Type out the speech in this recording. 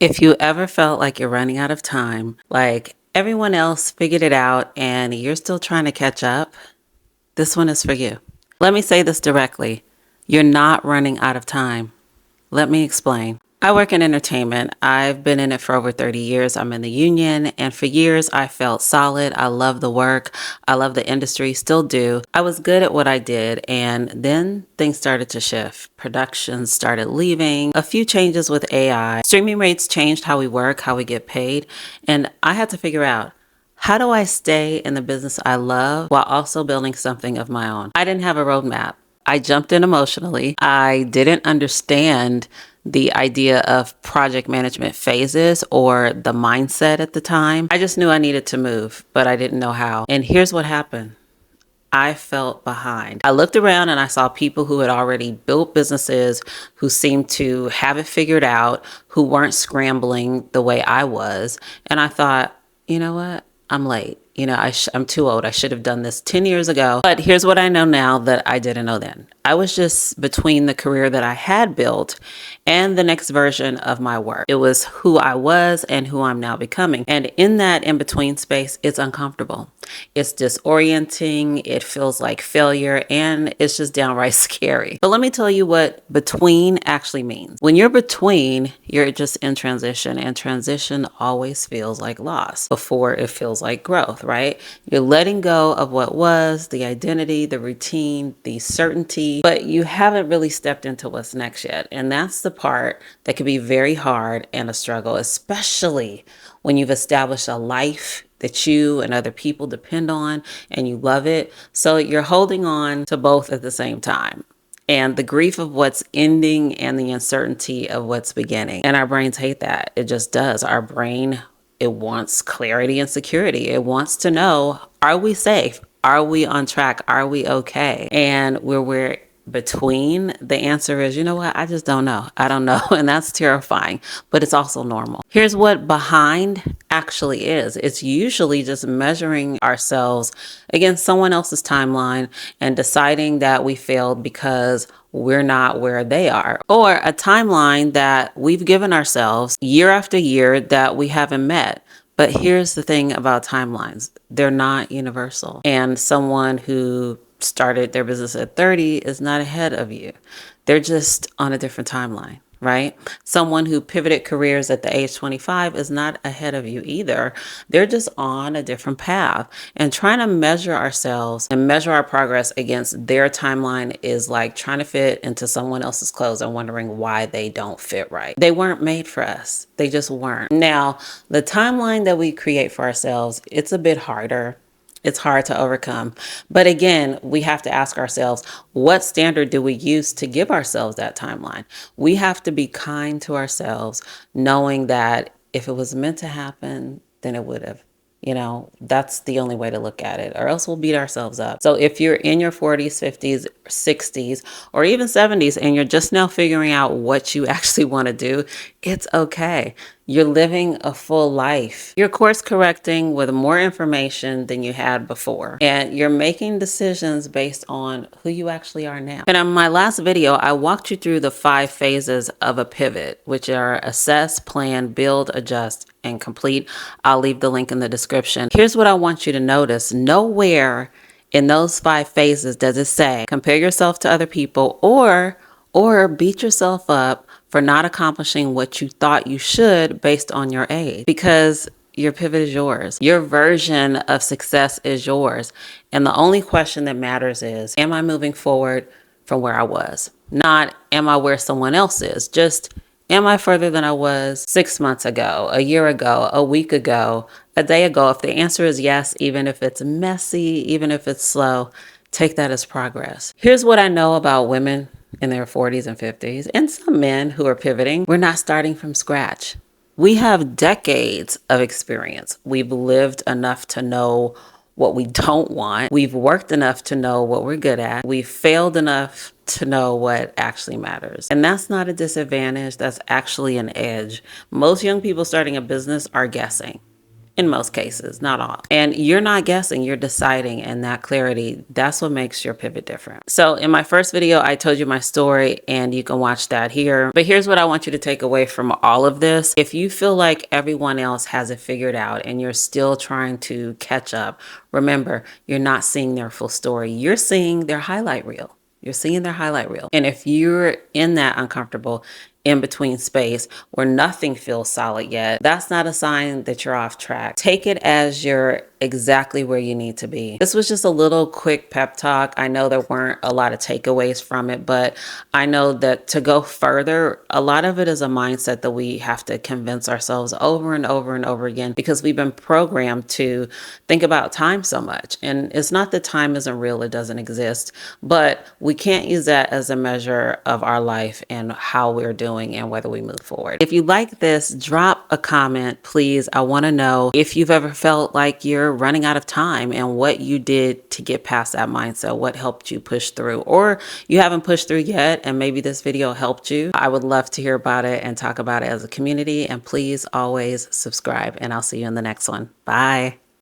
If you ever felt like you're running out of time, like everyone else figured it out and you're still trying to catch up, this one is for you. Let me say this directly. You're not running out of time. Let me explain. I work in entertainment. I've been in it for over 30 years. I'm in the union, and for years I felt solid. I love the work. I love the industry, still do. I was good at what I did, and then things started to shift. Productions started leaving, a few changes with AI. Streaming rates changed how we work, how we get paid, and I had to figure out, how do I stay in the business I love while also building something of my own? I didn't have a roadmap. I jumped in emotionally. I didn't understand the idea of project management phases or the mindset at the time. I just knew I needed to move, but I didn't know how. And here's what happened. I felt behind. I looked around and I saw people who had already built businesses, who seemed to have it figured out, who weren't scrambling the way I was. And I thought, you know what? I'm late. I'm too old. I should have done this 10 years ago. But here's what I know now that I didn't know then. I was just between the career that I had built and the next version of my work. It was who I was and who I'm now becoming. And in that in between space, it's uncomfortable. It's disorienting. It feels like failure, and it's just downright scary. But let me tell you what between actually means. When you're between, you're just in transition, and transition always feels like loss before it feels like growth, right? You're letting go of what was, the identity, the routine, the certainty, but you haven't really stepped into what's next yet. And that's the part that can be very hard and a struggle, especially when you've established a life that you and other people depend on and you love it. So you're holding on to both at the same time. And the grief of what's ending and the uncertainty of what's beginning. And our brains hate that. It just does. Our brain, it wants clarity and security. It wants to know, are we safe? Are we on track? Are we okay? And where we're between, the answer is, you know what? I just don't know. I don't know. And that's terrifying, but it's also normal. Here's what behind actually is. It's usually just measuring ourselves against someone else's timeline and deciding that we failed because we're not where they are, or a timeline that we've given ourselves year after year that we haven't met. But here's the thing about timelines. They're not universal. And someone who started their business at 30 is not ahead of you. They're just on a different timeline, right? Someone who pivoted careers at the age 25 is not ahead of you either. They're just on a different path. And trying to measure ourselves and measure our progress against their timeline is like trying to fit into someone else's clothes and wondering why they don't fit right. They weren't made for us. They just weren't. Now, the timeline that we create for ourselves, it's a bit harder. It's hard to overcome. But again, we have to ask ourselves, what standard do we use to give ourselves that timeline? We have to be kind to ourselves, knowing that if it was meant to happen, then it would have. That's the only way to look at it, or else we'll beat ourselves up. So if you're in your 40s, 50s, 60s, or even 70s, and you're just now figuring out what you actually want to do, it's okay. You're living a full life. You're course correcting with more information than you had before. And you're making decisions based on who you actually are now. And in my last video, I walked you through the 5 phases of a pivot, which are assess, plan, build, adjust, and complete. I'll leave the link in the description. Here's what I want you to notice. Nowhere in those 5 phases does it say compare yourself to other people or beat yourself up for not accomplishing what you thought you should based on your age, because your pivot is yours. Your version of success is yours. And the only question that matters is, am I moving forward from where I was? Not, am I where someone else is? Just, am I further than I was 6 months ago, a year ago, a week ago, a day ago? If the answer is yes, even if it's messy, even if it's slow, take that as progress. Here's what I know about women in their 40s and 50s, and some men who are pivoting. We're not starting from scratch. We have decades of experience. We've lived enough to know what we don't want. We've worked enough to know what we're good at. We've failed enough to know what actually matters. And that's not a disadvantage. That's actually an edge. Most young people starting a business are guessing. in most cases, not all. And you're not guessing, you're deciding, and that clarity, that's what makes your pivot different. So in my first video, I told you my story, and you can watch that here. But here's what I want you to take away from all of this. If you feel like everyone else has it figured out and you're still trying to catch up, remember, you're not seeing their full story. You're seeing their highlight reel. You're seeing their highlight reel. And if you're in that uncomfortable in between space where nothing feels solid yet, that's not a sign that you're off track. Take it as you're exactly where you need to be. This was just a little quick pep talk. I know there weren't a lot of takeaways from it, but I know that to go further, a lot of it is a mindset that we have to convince ourselves over and over and over again, because we've been programmed to think about time so much. And it's not that time isn't real, it doesn't exist, but we can't use that as a measure of our life and how we're doing and whether we move forward. If you like this, drop a comment, please. I want to know if you've ever felt like you're running out of time and what you did to get past that mindset, what helped you push through, or you haven't pushed through yet and maybe this video helped you. I would love to hear about it and talk about it as a community. And please always subscribe, and I'll see you in the next one. Bye.